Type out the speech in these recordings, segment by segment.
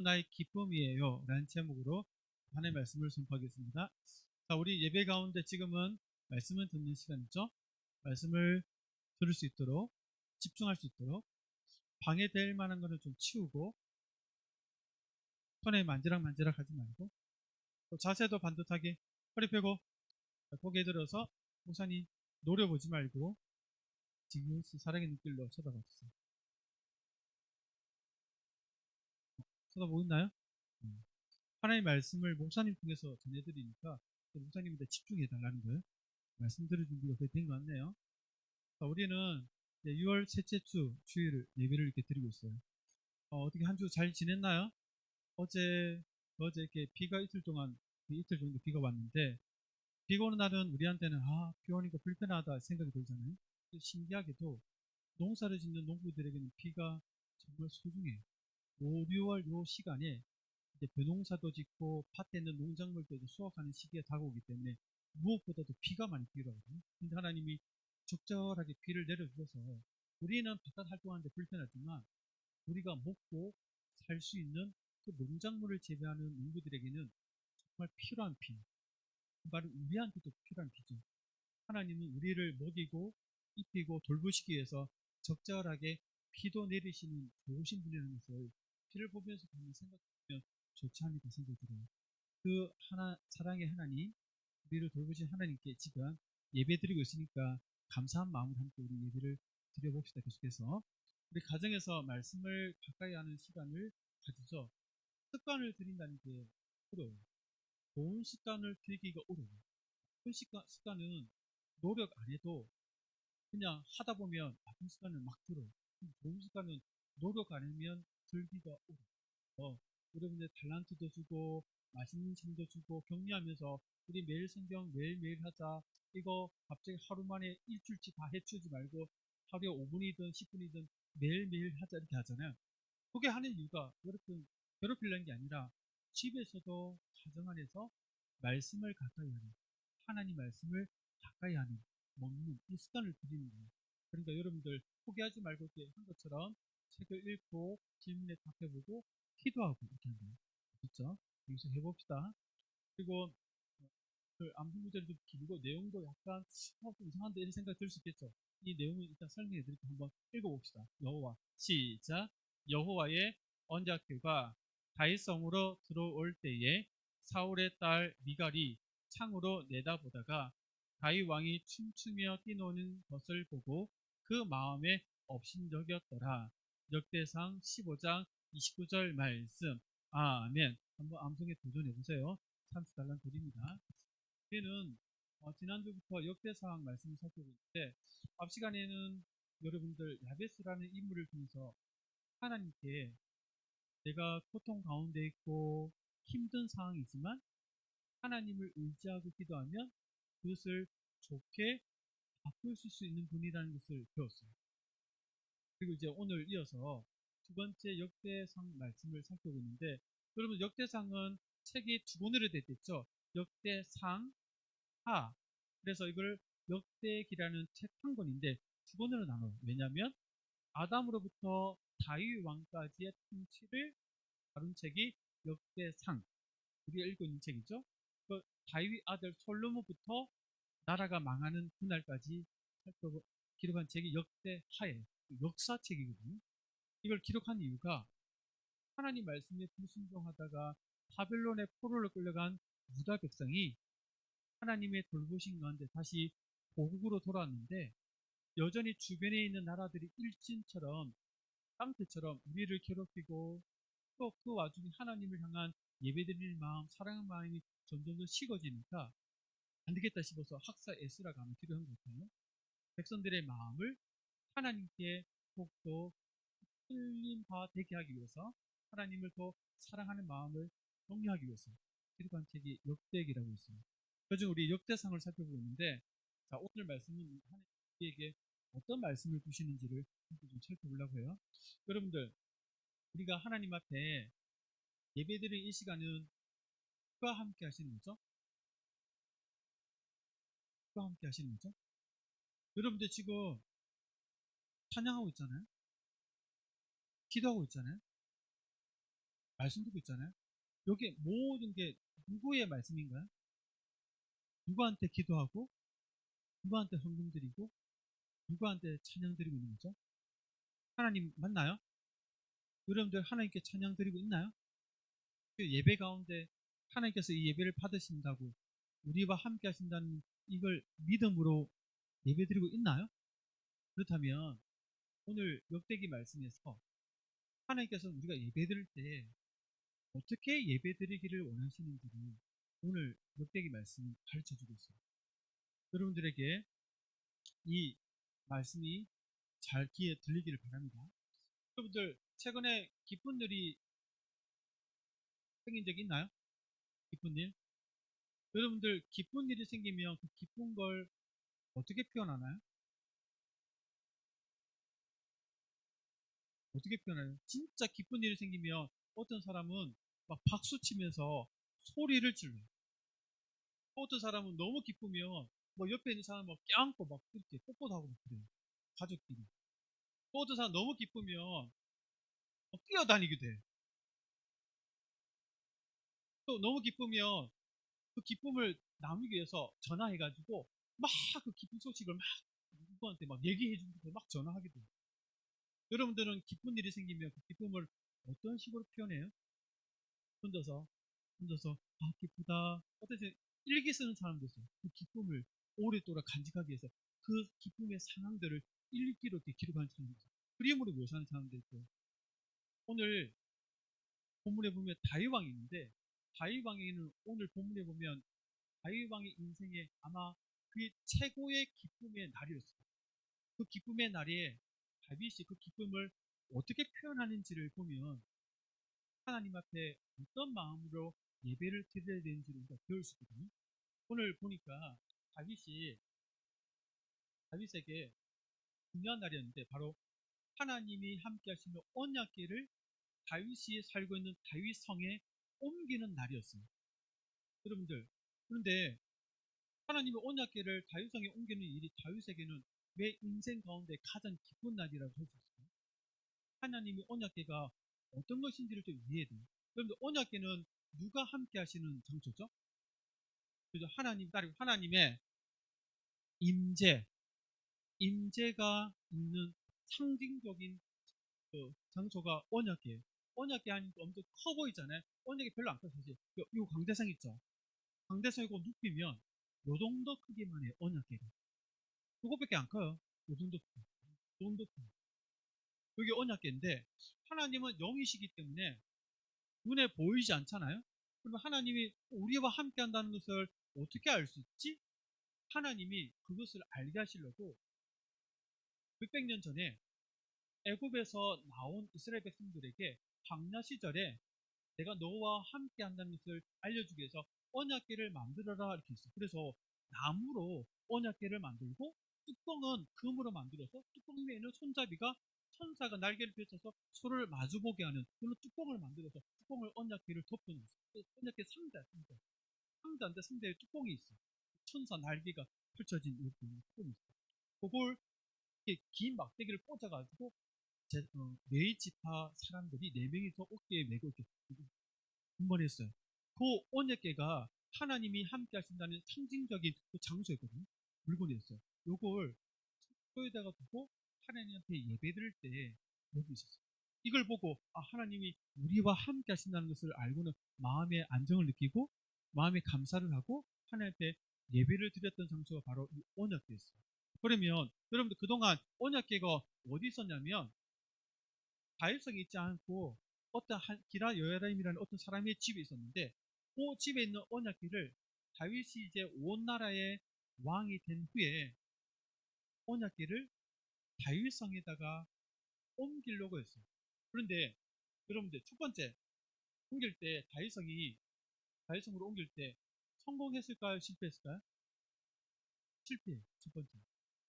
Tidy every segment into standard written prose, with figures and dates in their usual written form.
나의 기쁨이에요 라는 제목으로 하나님의 말씀을 선포하겠습니다. 자, 우리 예배 가운데 지금은 말씀을 듣는 시간이죠. 말씀을 들을 수 있도록, 집중할 수 있도록 방해될 만한 거는 좀 치우고, 손에 만지락만지락 하지 말고, 또 자세도 반듯하게 허리 펴고 고개 들어서 목사님 노려보지 말고 지그시 사랑의 눈길로 쳐다봐 주세요. 쳐다보고 있나요? 음. 하나님의 말씀을 목사님 통해서 전해드리니까 목사님한테 집중해 달라는 거예요. 말씀 들을 준비가 거의 된 것 같네요. 자, 우리는 6월 셋째 주 주일 예배를 이렇게 드리고 있어요. 어떻게 한 주 잘 지냈나요? 어제 이렇게 비가 이틀 정도 비가 왔는데, 비가 오는 날은 우리한테는 비 오니까 불편하다 생각이 들잖아요. 신기하게도 농사를 짓는 농부들에게는 비가 정말 소중해요. 5, 6월 요 시간에 이제 벼농사도 짓고 밭에 있는 농작물도 이제 수확하는 시기가 다가오기 때문에 무엇보다도 비가 많이 필요하거든요. 근데 하나님이 적절하게 비를 내려주셔서 우리는 바깥 활동하는데 불편하지만 우리가 먹고 살 수 있는 그 농작물을 재배하는 농부들에게는 정말 필요한 비, 바로 우리한테도 필요한 비죠. 하나님은 우리를 먹이고 입히고 돌보시기 위해서 적절하게 비도 내리시는 좋으신 분이라는 것을 비를 보면서 한번 생각하면 좋지 않을까 생각이 들어요. 그 사랑의 하나님, 우리를 돌보신 하나님께 지금 예배 드리고 있으니까 감사한 마음으로 함께 우리 예배를 드려봅시다. 계속해서 우리 가정에서 말씀을 가까이 하는 시간을 가지죠. 습관을 들인다는 게 어려워요. 좋은 습관을 들이기가 어려워요. 좋은 습관은 노력 안 해도 그냥 하다 보면 나쁜 습관을 막 들어요. 좋은 습관은 노력 안 하면 들기가 어려워요. 여러분의 탤런트도 주고 맛있는 삶도 주고 격려하면서 우리 매일 성경 매일매일 하자. 이거 갑자기 하루 만에 일주일치 다 해치우지 말고 하루에 5분이든 10분이든 매일매일 하자 이렇게 하잖아요. 그게 하는 이유가 여러분 괴롭히려는 게 아니라 집에서도 가정 안에서 말씀을 가까이 하는, 하나님 말씀을 가까이 하는, 먹는 이 습관을 들이는 거예요. 그러니까 여러분들 포기하지 말고 이렇게 한 것처럼 책을 읽고 질문에 답해보고 기도하고 이렇게 하는 거예요. 그렇죠? 여기서 해봅시다. 그리고 그 안부 구절이 좀 길고 내용도 약간 좀 이상한데 이런 생각 들 수 있겠죠. 이 내용을 일단 설명해 드릴게요. 한번 읽어봅시다. 여호와 시작. 여호와의 언약궤가 다윗성으로 들어올 때에 사울의 딸 미갈이 창으로 내다보다가 다윗 왕이 춤추며 뛰노는 것을 보고 그 마음에 업신여겼더라. 역대상 15장 29절 말씀. 아멘. 한번 암송에 도전해 보세요. 30달러 드립니다. 우리는 지난주부터 역대상 말씀을 살펴보고 있는데, 앞 시간에는 여러분들 야베스라는 인물을 통해서 하나님께 내가 고통 가운데 있고 힘든 상황이지만 하나님을 의지하고 기도하면 그것을 좋게 바꿀 수 있는 분이라는 것을 배웠어요. 그리고 이제 오늘 이어서 두 번째 역대상 말씀을 살펴보고 있는데, 여러분 역대상은 책이 두 권으로 되어 있죠. 역대상 하. 그래서 이걸 역대기라는 책 한 권인데 두 권으로 나눠요. 왜냐하면 아담으로부터 다윗 왕까지의 통치를 다룬 책이 역대상. 우리가 읽고 있는 책이죠. 그 다윗 아들 솔로몬부터 나라가 망하는 그날까지 기록한 책이 역대하예요. 역사책이거든요. 이걸 기록한 이유가 하나님 말씀에 불순종하다가 바벨론의 포로로 끌려간 유다 백성이 하나님의 돌보신 가운데 다시 고국으로 돌아왔는데, 여전히 주변에 있는 나라들이 일진처럼 깡패처럼 우리를 괴롭히고 또 그 와중에 하나님을 향한 예배드릴 마음, 사랑하는 마음이 점점 더 식어지니까 안 되겠다 싶어서 학사 에스라가 아마 기도한 것 같아요. 백성들의 마음을 하나님께 더욱더 끌림화되게 하기 위해서, 하나님을 더 사랑하는 마음을 격려하기 위해서 기록한 책이 역대기라고 있습니다. 요즘 우리 역대상을 살펴보고 있는데, 자, 오늘 말씀은 하나님 우리에게 어떤 말씀을 주시는지를 좀 살펴보려고 해요. 여러분들, 우리가 하나님 앞에 예배드리는 이 시간은 누가 함께 하시는 거죠? 누가 함께 하시는 거죠? 여러분들 지금 찬양하고 있잖아요. 기도하고 있잖아요. 말씀 듣고 있잖아요. 여기 모든 게 누구의 말씀인가요? 누구한테 기도하고 누구한테 헌금 드리고 누구한테 찬양 드리고 있는 거죠? 하나님 맞나요? 여러분들 하나님께 찬양 드리고 있나요? 그 예배 가운데 하나님께서 이 예배를 받으신다고 우리와 함께 하신다는 이걸 믿음으로 예배 드리고 있나요? 그렇다면 오늘 역대기 말씀에서 하나님께서 우리가 예배 드릴 때 어떻게 예배 드리기를 원하시는지를 오늘 역대기 말씀이 가르쳐 주고 있어요. 여러분들에게 이 말씀이 잘 귀에 들리기를 바랍니다. 여러분들 최근에 기쁜 일이 생긴 적이 있나요? 기쁜 일? 여러분들 기쁜 일이 생기면 그 기쁜 걸 어떻게 표현하나요? 어떻게 표현하나요? 진짜 기쁜 일이 생기면 어떤 사람은 막 박수 치면서 소리를 질러요. 또 어떤 사람은 너무 기쁘면 뭐 옆에 있는 사람 막 껴안고 막 이렇게 뽀뽀도 하고 막 그래요. 가족끼리. 또 어떤 사람 너무 기쁘면 막 뛰어다니기도 해. 또 너무 기쁘면 그 기쁨을 나누기 위해서 전화해가지고 막 그 기쁜 소식을 막 누구한테 막 얘기해주고 막 전화하기도 해요. 여러분들은 기쁜 일이 생기면 그 기쁨을 어떤 식으로 표현해요? 혼자서, 혼자서, 아, 기쁘다. 어떠세요? 일기 쓰는 사람도 있어요. 그 기쁨을 오랫동안 간직하기 위해서 그 기쁨의 상황들을 일기로 이렇게 기록하는 사람도 있어요. 그림으로 묘사하는 사람도 있고. 오늘 본문에 보면 다윗왕이 있는데, 다윗왕에는 오늘 본문에 보면 다윗왕의 인생에 아마 그 최고의 기쁨의 날이었어요. 그 기쁨의 날에 다윗이 그 기쁨을 어떻게 표현하는지를 보면 하나님 앞에 어떤 마음으로 예배를 드려야 되는지를 우리가 배울 수 있거든요. 오늘 보니까 다윗이 다윗에게 중요한 날이었는데 바로 하나님이 함께 하시는 언약궤를 다윗이 살고 있는 다윗 성에 옮기는 날이었어요. 여러분들 그런데 하나님의 언약궤를 다윗 성에 옮기는 일이 다윗에게는 내 인생 가운데 가장 기쁜 날이라고 할 수 있어요. 하나님의 언약궤가 어떤 것인지를 좀 이해해야 돼요. 여러분들 언약궤는 누가 함께 하시는 장소죠? 그래서 하나님 따르고 하나님의 임재, 임재가 있는 상징적인 그 장소가 언약궤예요. 언약궤 하니까 엄청 커 보이잖아요. 언약궤 별로 안 커요, 사실. 요 광대상 있죠. 광대상이고 눕히면 요 정도 크기만 해요, 언약궤가. 그것밖에 안 커요. 요 정도 크기. 요 정도 크기. 여기 언약궤인데 하나님은 영이시기 때문에 눈에 보이지 않잖아요. 그러면 하나님이 우리와 함께 한다는 것을 어떻게 알 수 있지? 하나님이 그것을 알게 하시려고 600년 전에 애굽에서 나온 이스라엘 백성들에게 광야 시절에 내가 너와 함께 한다는 것을 알려주기 위해서 언약궤를 만들어라 이렇게 했어요. 그래서 나무로 언약궤를 만들고 뚜껑은 금으로 만들어서 뚜껑 위에는 손잡이가 천사가 날개를 펼쳐서 서로를 마주보게 하는 그런 뚜껑을 만들어서 뚜껑을 언약궤를 덮어놓았어요. 언약궤 상자인데 상자에 뚜껑이 있어요. 천사 날개가 펼쳐진 이 뚜껑이 있어요. 그걸 이렇게 긴 막대기를 꽂아가지고 네 지파 사람들이 네 명이서 어깨에 메고 이렇게 분번했어요. 그 언약궤가 하나님이 함께 하신다는 상징적인 그 장소였거든요. 물건이었어요. 요걸 소에다가 두고 하나님한테 예배드릴 때 여기 있었어요. 이걸 보고 아 하나님이 우리와 함께 하신다는 것을 알고는 마음의 안정을 느끼고 마음의 감사를 하고 하나님께 예배를 드렸던 장소가 바로 이 언약궤였어요. 그러면 여러분들 그동안 언약궤가 어디 있었냐면 자율성이 있지 않고 어떤 기라 여야라임이라는 어떤 사람의 집에 있었는데 그 집에 있는 언약궤를 다윗이 이제 온 나라의 왕이 된 후에 언약궤를 다윗성에다가 옮기려고 했어요. 그런데 여러분들 첫 번째 옮길 때 다윗성으로 옮길 때 성공했을까요? 실패했을까요? 실패. 첫 번째.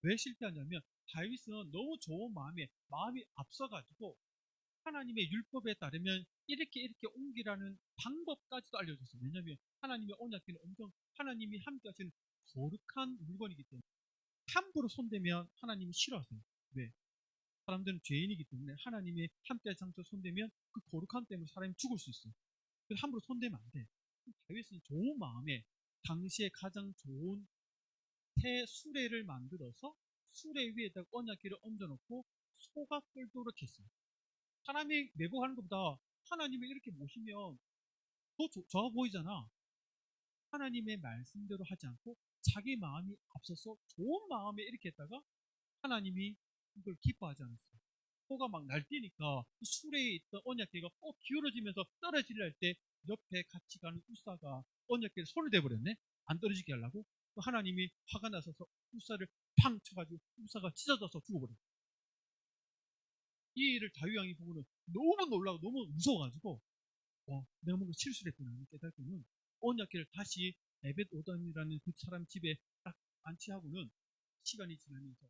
왜 실패하냐면 다윗은 너무 좋은 마음이 앞서가지고 하나님의 율법에 따르면 이렇게 옮기라는 방법까지도 알려줬어요. 왜냐하면 하나님의 언약궤는 엄청 하나님이 함께 하시는 거룩한 물건이기 때문에 함부로 손대면 하나님이 싫어하세요. 왜? 사람들은 죄인이기 때문에 하나님이 함께 장소 손대면 그 거룩함 때문에 사람이 죽을 수 있어요. 그래서 함부로 손대면 안 돼. 다윗은 좋은 마음에 당시에 가장 좋은 수레를 만들어서 수레 위에다가 언약궤를 얹어놓고 소가 끌도록 했어요. 사람이 매복하는 것보다 하나님을 이렇게 모시면 더 좋아 보이잖아. 하나님의 말씀대로 하지 않고 자기 마음이 앞서서 좋은 마음에 이렇게 했다가 하나님이 이걸 기뻐하지 않았어요. 소가 막 날뛰니까 수레에 있던 언약궤가 기울어지면서 떨어지려 할 때 옆에 같이 가는 우사가 언약궤를 손을 대버렸네. 안 떨어지게 하려고. 하나님이 화가 나서서 우사를 팡 쳐가지고 우사가 찢어져서 죽어버렸어요. 이 일을 다윗 왕이 보고는 너무 놀라고 너무 무서워가지고 내가 뭔가 실수를 했구나 깨닫고는 언약궤를 다시 에벳 오단이라는 그 사람 집에 딱 안치하고는 시간이 지나면서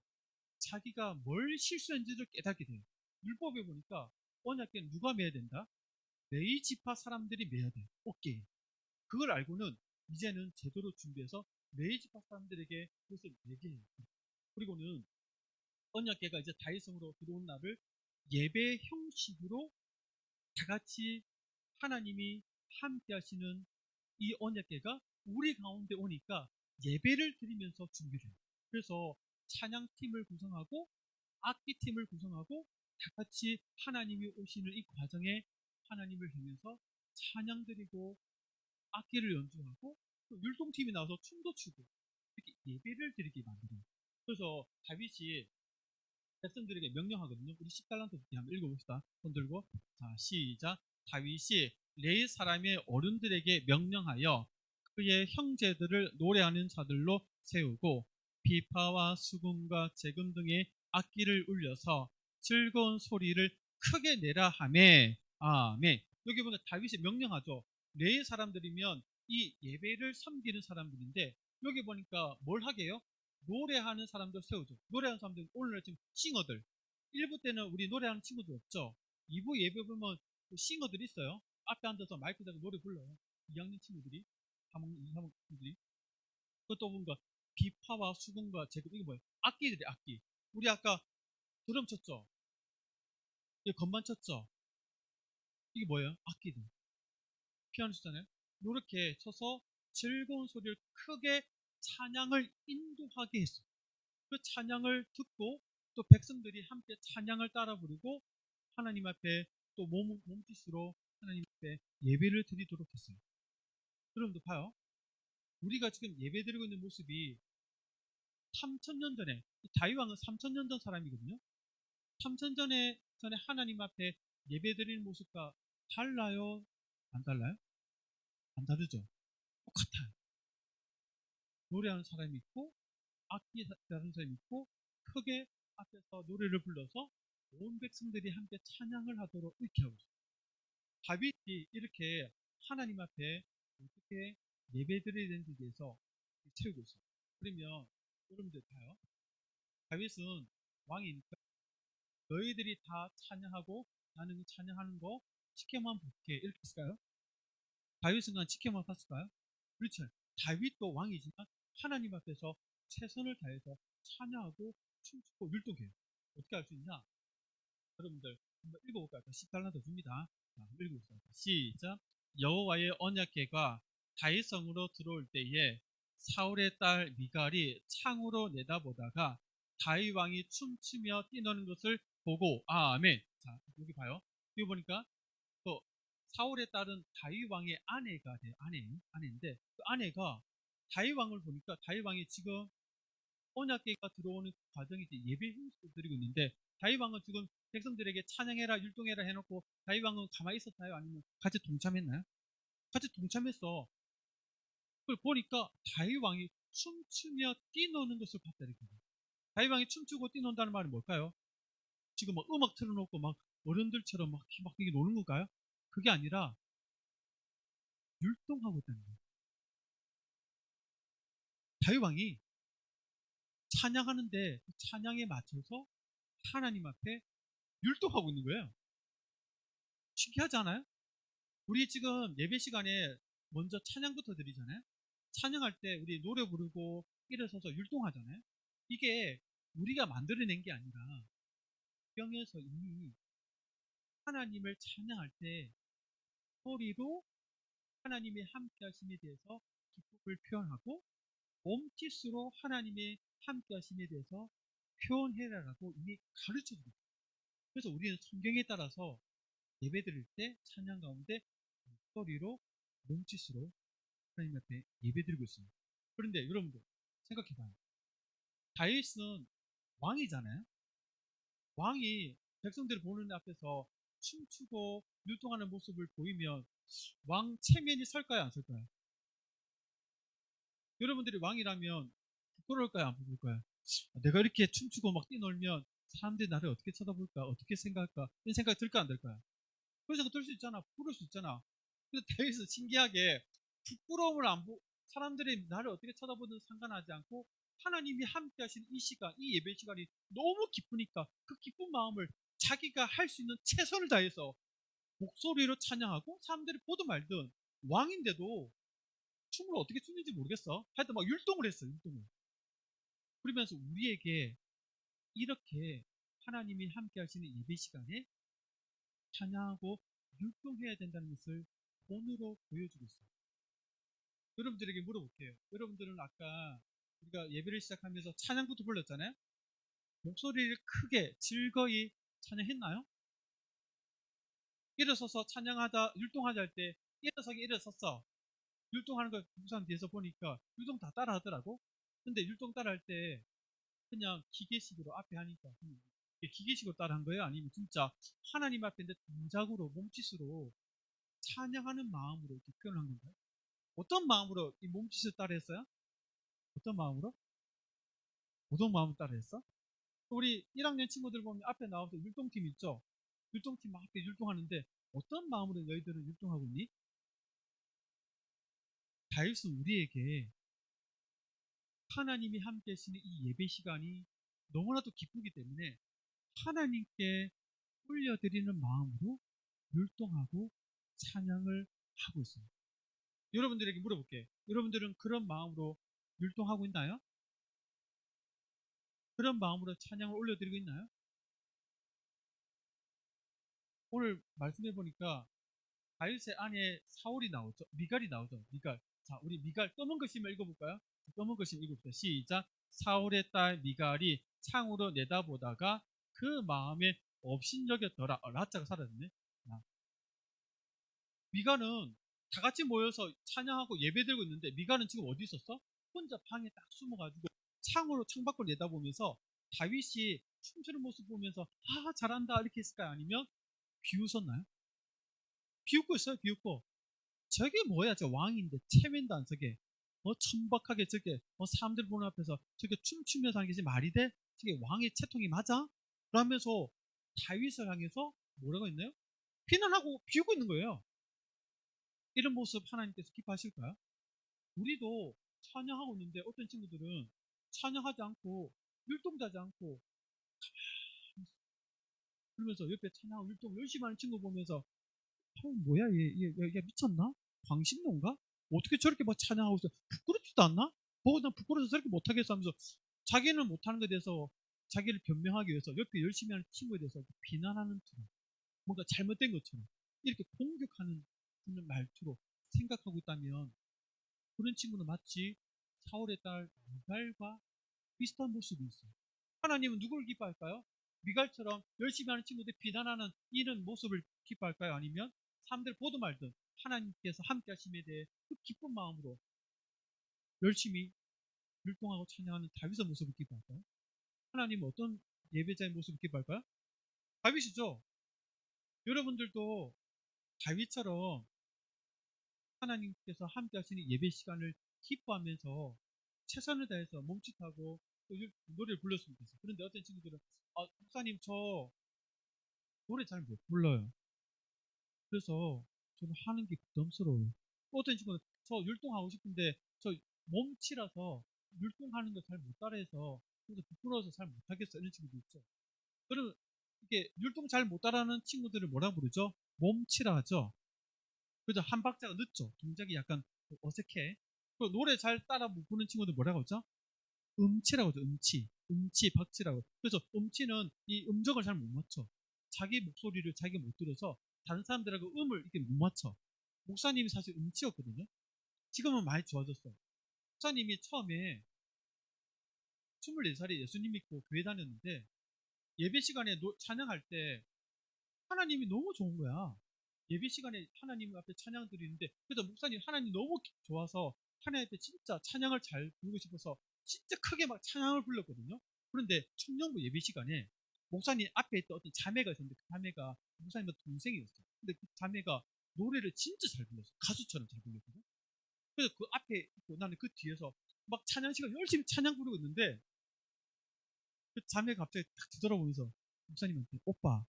자기가 뭘 실수했는지를 깨닫게 돼요. 율법에 보니까 언약궤는 누가 매야 된다? 레위 지파 사람들이 매야 돼. 어깨에. 그걸 알고는 이제는 제대로 준비해서 레위 지파 사람들에게 그것을 매게 해요. 그리고는 언약궤가 이제 다윗성으로 들어온 날을 예배 형식으로 다 같이 하나님이 함께 하시는 이 언약궤가 우리 가운데 오니까 예배를 드리면서 준비를 해요. 그래서 찬양팀을 구성하고 악기팀을 구성하고 다 같이 하나님이 오시는 이 과정에 하나님을 향해서 찬양 드리고 악기를 연주하고 또 율동팀이 나와서 춤도 추고 이렇게 예배를 드리게 만들어요. 그래서 다윗이 백성들에게 명령하거든요. 우리 10달란트 한번 읽어봅시다. 손 들고 자 시작. 다윗이 레위 사람의 어른들에게 명령하여 그의 형제들을 노래하는 자들로 세우고 비파와 수금과 재금 등의 악기를 울려서 즐거운 소리를 크게 내라 하매 아멘. 여기 보면 다윗이 명령하죠. 레위 사람들이면 이 예배를 섬기는 사람들인데 여기 보니까 뭘 하게요? 노래하는 사람들 세우죠. 노래하는 사람들 오늘 지금 싱어들 1부 때는 우리 노래하는 친구들 없죠. 2부 예배 보면 그 싱어들이 있어요. 앞에 앉아서 마이크 대고 노래 불러요. 2학년 친구들이 3학년, 2학년 친구들이 그것도 보니까 비파와 수금과 제금 이게 뭐예요? 악기들이 악기. 우리 아까 드럼 쳤죠. 이게 건반 쳤죠. 이게 뭐예요? 악기들. 피아노 쳤잖아요. 이렇게 쳐서 즐거운 소리를 크게 찬양을 인도하게 했어요. 그 찬양을 듣고 또 백성들이 함께 찬양을 따라 부르고 하나님 앞에 또 몸짓으로 하나님 앞에 예배를 드리도록 했어요. 여러분도 봐요. 우리가 지금 예배 드리고 있는 모습이 3,000년 전에 다윗 왕은 3,000년 전 사람이거든요. 3,000년 전에 하나님 앞에 예배 드리는 모습과 달라요? 안 달라요? 안 다르죠. 똑같아요. 노래하는 사람이 있고 악기 다른 사람이 있고 크게 앞에서 노래를 불러서 온 백성들이 함께 찬양을 하도록 이렇게 하고 있어요. 다윗이 이렇게 하나님 앞에 어떻게 예배드려야 되는지에 대해서 채우고 있어요. 그러면 여러분들 봐요. 다윗은 왕이니까 너희들이 다 찬양하고 나는 찬양하는 거 지켜만 볼게 이렇게 했을까요? 다윗은 그냥 지켜만 봤을까요? 그렇죠. 다윗도 왕이지만 하나님 앞에서 최선을 다해서 찬양하고 춤추고 율동해요. 어떻게 할 수 있냐? 여러분들 한번 읽어볼까요? 10달란트 줍니다. 자, 읽어보겠습니다. 시작. 여호와의 언약궤가 다윗성으로 들어올 때에 사울의 딸 미갈이 창으로 내다보다가 다윗 왕이 춤추며 뛰노는 것을 보고 아멘. 자 여기 봐요. 여기 보니까 또 사울의 딸은 다윗 왕의 아내가 돼요. 아내인데 그 아내가 다윗 왕을 보니까 다윗 왕이 지금 언약궤가 들어오는 과정이 이제 예배 형식을 드리고 있는데 다윗 왕은 지금 백성들에게 찬양해라 율동해라 해놓고 다윗 왕은 가만히 있었나요? 아니면 같이 동참했나요? 같이 동참했어. 그걸 보니까 다윗 왕이 춤추며 뛰노는 것을 봤다 이렇게. 다윗 왕이 춤추고 뛰논다는 말은 뭘까요? 지금 막 음악 틀어놓고 막 어른들처럼 막 이게 노는 건가요? 그게 아니라 율동하고 있다는 거예요. 다윗 왕이 찬양하는데 그 찬양에 맞춰서 하나님 앞에 율동하고 있는 거예요. 신기하지 않아요? 우리 지금 예배 시간에 먼저 찬양부터 드리잖아요. 찬양할 때 우리 노래 부르고 일어서서 율동하잖아요. 이게 우리가 만들어낸 게 아니라 성경에서 이미 하나님을 찬양할 때 소리로 하나님의 함께 하심에 대해서 기쁨을 표현하고 몸짓으로 하나님의 함께 하심에 대해서 표현해라라고 이미 가르쳐주고 있어요. 그래서 우리는 성경에 따라서 예배드릴 때 찬양 가운데 목소리로 몸짓으로 하나님 앞에 예배드리고 있습니다. 그런데 여러분들 생각해봐요. 다윗은 왕이잖아요. 왕이 백성들을 보는 앞에서 춤추고 율동하는 모습을 보이면 왕 체면이 설까요, 안 설까요? 여러분들이 왕이라면 부끄러울까요, 안 부끄러울까요? 내가 이렇게 춤추고 막 뛰놀면 사람들이 나를 어떻게 쳐다볼까, 어떻게 생각할까, 이런 생각이 들까, 안 들까요? 그래서 들 수 있잖아, 부끄러울 수 있잖아. 근데 다윗은 신기하게 부끄러움을 안 보, 사람들이 나를 어떻게 쳐다보든 상관하지 않고 하나님이 함께 하시는 이 시간, 이 예배 시간이 너무 기쁘니까 그 기쁜 마음을 자기가 할 수 있는 최선을 다해서 목소리로 찬양하고 사람들이 보든 말든 왕인데도 춤을 어떻게 추는지 모르겠어. 하여튼 막 율동을 했어, 율동을. 그러면서 우리에게 이렇게 하나님이 함께 하시는 예배 시간에 찬양하고 율동해야 된다는 것을 본으로 보여주고 있어요. 여러분들에게 물어볼게요. 여러분들은 아까 우리가 예배를 시작하면서 찬양부터 불렀잖아요. 목소리를 크게 즐거이 찬양했나요? 일어서서 찬양하다 율동하자 할 때 일어섰어. 율동하는 걸 부산 뒤에서 보니까 율동 다 따라 하더라고. 근데 율동 따라 할 때 그냥 기계식으로 앞에 하니까 기계식으로 따라 한 거예요? 아니면 진짜 하나님 앞에 있는 동작으로 몸짓으로 찬양하는 마음으로 이렇게 표현한 건가요? 어떤 마음으로 이 몸짓을 따라 했어요? 어떤 마음으로? 어떤 마음으로 따라 했어? 우리 1학년 친구들 보면 앞에 나와서 율동팀 있죠? 율동팀 앞에 율동하는데 어떤 마음으로 너희들은 율동하고 있니? 다윗은 우리에게 하나님이 함께 하시는 이 예배 시간이 너무나도 기쁘기 때문에 하나님께 올려드리는 마음으로 율동하고 찬양을 하고 있습니다. 여러분들에게 물어볼게요. 여러분들은 그런 마음으로 율동하고 있나요? 그런 마음으로 찬양을 올려드리고 있나요? 오늘 말씀해 보니까 다윗의 아내 사울이 나오죠. 미갈이 나오죠. 미갈. 자, 우리 미갈 검은 글씨만 읽어볼까요? 검은 글씨 읽어봅시다. 시작. 사울의 딸 미갈이 창으로 내다보다가 그 마음에 업신여겼더라. 라자가 사라졌네. 미갈은 다 같이 모여서 찬양하고 예배드리고 있는데 미갈은 지금 어디 있었어? 혼자 방에 딱 숨어가지고 창으로 창밖을 내다보면서 다윗이 춤추는 모습 보면서 아 잘한다 이렇게 했을까요? 아니면 비웃었나요? 비웃고 있어요. 비웃고 저게 뭐야? 저 왕인데 체면도 안 서게 천박하게 저게 사람들 보는 앞에서 저게 춤추면서 하는 게 말이 돼? 저게 왕의 채통이 맞아? 그러면서 다윗을 향해서 뭐라고 했나요? 비난하고 비웃고 있는 거예요. 이런 모습 하나님께서 기뻐하실까요? 우리도 찬양하고 있는데 어떤 친구들은 찬양하지 않고 율동도 하지 않고 그러면서 옆에 찬양하고 율동 열심히 하는 친구 보면서 뭐야 얘 미쳤나? 광신론가? 어떻게 저렇게 막 찬양하고 있어? 부끄럽지도 않나? 난 부끄러워서 저렇게 못하겠어 하면서 자기는 못하는 것에 대해서 자기를 변명하기 위해서 옆에 열심히 하는 친구에 대해서 비난하는 투로 뭔가 잘못된 것처럼 이렇게 공격하는 그런 말투로 생각하고 있다면 그런 친구는 마치 사울의 딸 미갈과 비슷한 모습이 있어요. 하나님은 누구를 기뻐할까요? 미갈처럼 열심히 하는 친구들 비난하는 이런 모습을 기뻐할까요? 아니면 사람들 보도 말든 하나님께서 함께 하심에 대해 그 기쁜 마음으로 열심히 율동하고 찬양하는 다윗의 모습을 기뻐할까요? 하나님은 어떤 예배자의 모습을 기뻐할까요? 다윗이죠. 여러분들도 다윗처럼 하나님께서 함께 하시는 예배 시간을 기뻐하면서 최선을 다해서 몸짓하고 또 노래를 불렀으면 좋겠어요. 그런데 어떤 친구들은 목사님 저 노래 잘 못 불러요. 그래서 저는 하는 게 부담스러워요. 어떤 친구는 저 율동하고 싶은데 저 몸치라서 율동하는 거 잘 못 따라해서 그래서 부끄러워서 잘 못하겠어 이런 친구도 있죠. 그러면 이게 율동 잘 못 따라하는 친구들을 뭐라 부르죠? 몸치라 하죠. 그죠? 한 박자가 늦죠. 동작이 약간 어색해. 그 노래 잘 따라 못 부르는 친구들 뭐라고 하죠? 음치라고 하죠. 음치. 음치, 박치라고. 그래서 음치는 이 음정을 잘 못 맞춰. 자기 목소리를 자기가 못 들어서 다른 사람들하고 음을 이렇게 못 맞춰. 목사님이 사실 음치였거든요. 지금은 많이 좋아졌어요. 목사님이 처음에 24살에 예수님 믿고 교회 다녔는데 예배 시간에 찬양할 때 하나님이 너무 좋은 거야. 예배 시간에 하나님 앞에 찬양 드리는데, 그래서 목사님 하나님 너무 좋아서 하나님 앞에 진짜 찬양을 잘 부르고 싶어서 진짜 크게 막 찬양을 불렀거든요. 그런데 청년부 예배 시간에 목사님 앞에 있던 어떤 자매가 있었는데, 그 자매가 목사님의 동생이었어요. 근데 그 자매가 노래를 진짜 잘 불렀어요. 가수처럼 잘 불렀거든요. 그래서 그 앞에 있고 나는 그 뒤에서 막 찬양 시간 열심히 찬양 부르고 있는데, 그 자매가 갑자기 딱 뒤돌아보면서 목사님한테 오빠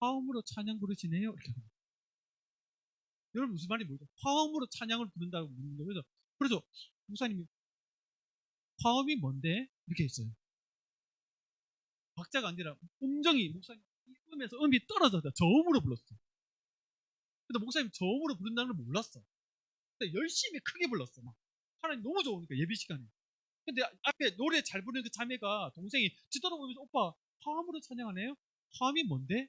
화음으로 찬양 부르시네요. 이렇게. 여러분 무슨 말인지 모르죠? 화음으로 찬양을 부른다고 묻는 거예요. 그래서 목사님이 화음이 뭔데? 이렇게 했어요. 박자가 아니라 음정이 목사님 음에서 음이 떨어져서 저음으로 불렀어. 근데 목사님 저음으로 부른다는 걸 몰랐어. 근데 열심히 크게 불렀어. 막 하나님 너무 좋으니까 예배 시간에. 근데 앞에 노래 잘 부르는 그 자매가 동생이 뒤돌아보면서 오빠 화음으로 찬양하네요? 화음이 뭔데?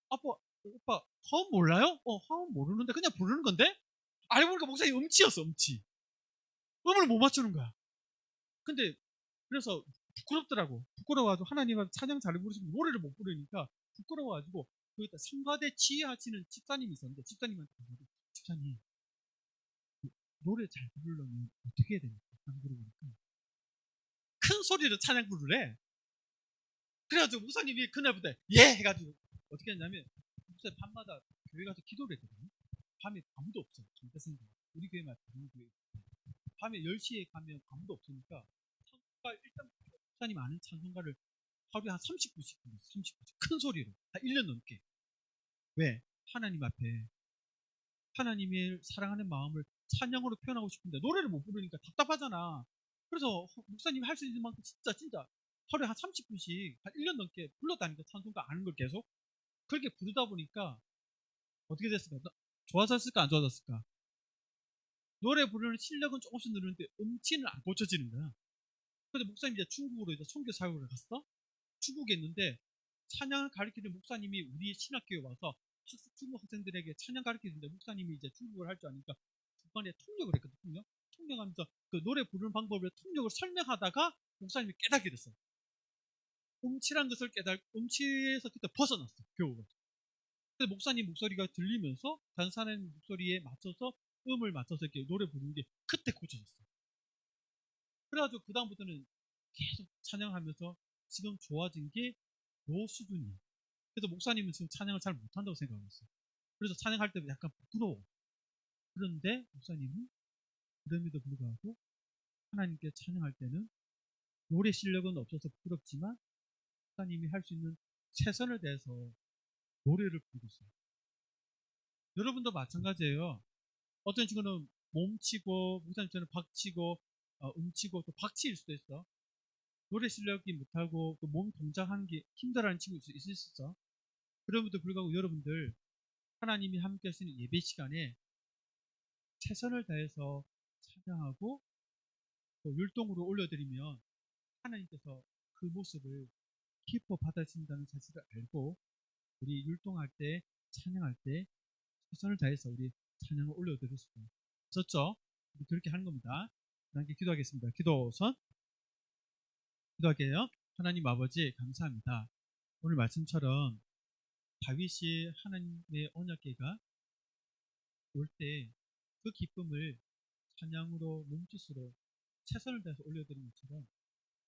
오빠 화음 몰라요? 화음 모르는데 그냥 부르는 건데? 알고 보니까 목사님 음치였어, 음치. 음을 못 맞추는 거야. 근데 그래서 부끄럽더라고. 부끄러워가지고 하나님은 찬양 잘 부르시고 노래를 못 부르니까 부끄러워가지고 그 성가대 지휘하시는 집사님이 있었는데 집사님한테 가서 집사님 노래 잘 부르려면 어떻게 해야 됩니까? 안 부르니까 큰 소리로 찬양 부르래. 그래가지고 목사님이 그날부터 예 해가지고 어떻게 했냐면 목사님 밤마다 교회 가서 기도를 했거든요. 밤에 아무도 없어. 전대생들 우리 교회만 다른 교회 밤에 10시에 가면 아무도 없으니까 찬송가 일단 목사님 아는 찬송가를 하루에 한 30분씩 불렀어. 30분씩 큰 소리로 한 1년 넘게. 왜? 하나님 앞에 하나님의 사랑하는 마음을 찬양으로 표현하고 싶은데 노래를 못 부르니까 답답하잖아. 그래서 목사님이 할 수 있는 만큼 진짜 하루에 한 30분씩 한 1년 넘게 불렀다니까. 찬송가 아는 걸 계속 그렇게 부르다 보니까 어떻게 됐을까? 좋아졌을까 안 좋아졌을까? 노래 부르는 실력은 조금씩 늘었는데 음치는 안 고쳐지는 거야. 근데 목사님이 이제 중국으로 이제 선교 사역을 갔어. 중국에 있는데 찬양을 가르치는 목사님이 우리 신학교에 와서 중국 학생들에게 찬양 가르치는데 목사님이 이제 중국어를 할 줄 아니까 중간에 통역을 했거든요. 통역하면서 그 노래 부르는 방법을 통역을 설명하다가 목사님이 깨닫게 됐어요. 음치란 것을 음치에서 그때 벗어났어, 교우가. 근데 목사님 목소리가 들리면서 다른 사람 목소리에 맞춰서 음을 맞춰서 이렇게 노래 부르는 게 그때 고쳐졌어요. 그래가지고 그다음부터는 계속 찬양하면서 지금 좋아진 게 요 수준이에요. 그래서 목사님은 지금 찬양을 잘 못한다고 생각하고 있어요. 그래서 찬양할 때 약간 부끄러워. 그런데 목사님은 그럼에도 불구하고 하나님께 찬양할 때는 노래 실력은 없어서 부끄럽지만 목사님이 할 수 있는 최선을 다해서 노래를 부르고 있어요. 여러분도 마찬가지예요. 어떤 친구는 몸치고 목사님처럼 박치고 음치고 또 박치일 수도 있어. 노래 실력이 못하고 또 몸 동작하는 게 힘들어하는 친구 있을 수 있어. 그럼에도 불구하고 여러분들 하나님이 함께 하시는 예배 시간에 최선을 다해서 찬양하고 또 율동으로 올려드리면 하나님께서 그 모습을 기뻐 받아주신다는 사실을 알고 우리 율동할 때 찬양할 때 최선을 다해서 우리 찬양을 올려드릴 수가 있었죠. 그렇게 하는 겁니다. 함께 기도하겠습니다. 기도선 기도할게요. 하나님 아버지 감사합니다. 오늘 말씀처럼 다윗이 하나님의 언약궤가 올 때 그 기쁨을 찬양으로 몸짓으로 최선을 다해서 올려드린 것처럼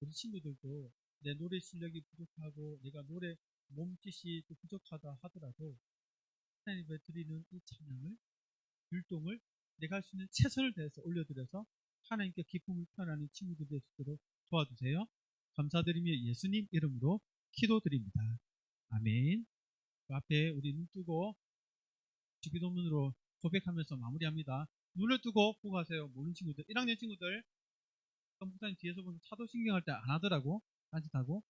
우리 친구들도 내 노래 실력이 부족하고 내가 노래 몸짓이 또 부족하다 하더라도 하나님 앞에 드리는 이 찬양을 율동을 내가 할 수 있는 최선을 다해서 올려드려서 하나님께 기쁨을 표현하는 친구들 될 수 있도록 도와주세요. 감사드리며 예수님 이름으로 기도드립니다. 아멘. 그 앞에 우리 눈 뜨고 주기도문으로 고백하면서 마무리합니다. 눈을 뜨고 보고 하세요. 모르는 친구들, 1학년 친구들 목사님 뒤에서 보면 차도신경 할 때 안 하더라고. 딴짓하고.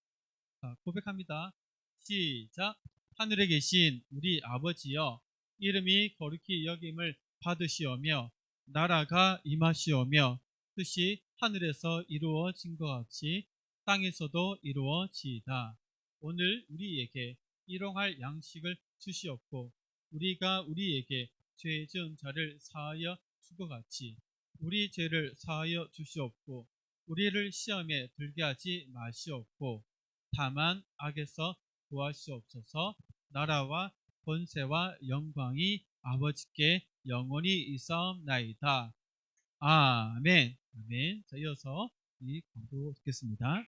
자, 고백합니다. 시작. 하늘에 계신 우리 아버지여, 이름이 거룩히 여김을 받으시오며 나라가 임하시오며 뜻이 하늘에서 이루어진 것 같이 땅에서도 이루어지이다. 오늘 우리에게 일용할 양식을 주시옵고 우리가 우리에게 죄 지은 자를 사하여 준 것 같이 우리 죄를 사하여 주시옵고 우리를 시험에 들게 하지 마시옵고 다만 악에서 구하시옵소서. 나라와 권세와 영광이 아버지께 영원히 있사옵나이다. 아멘. 아멘. 자, 이어서 이 강도 듣겠습니다.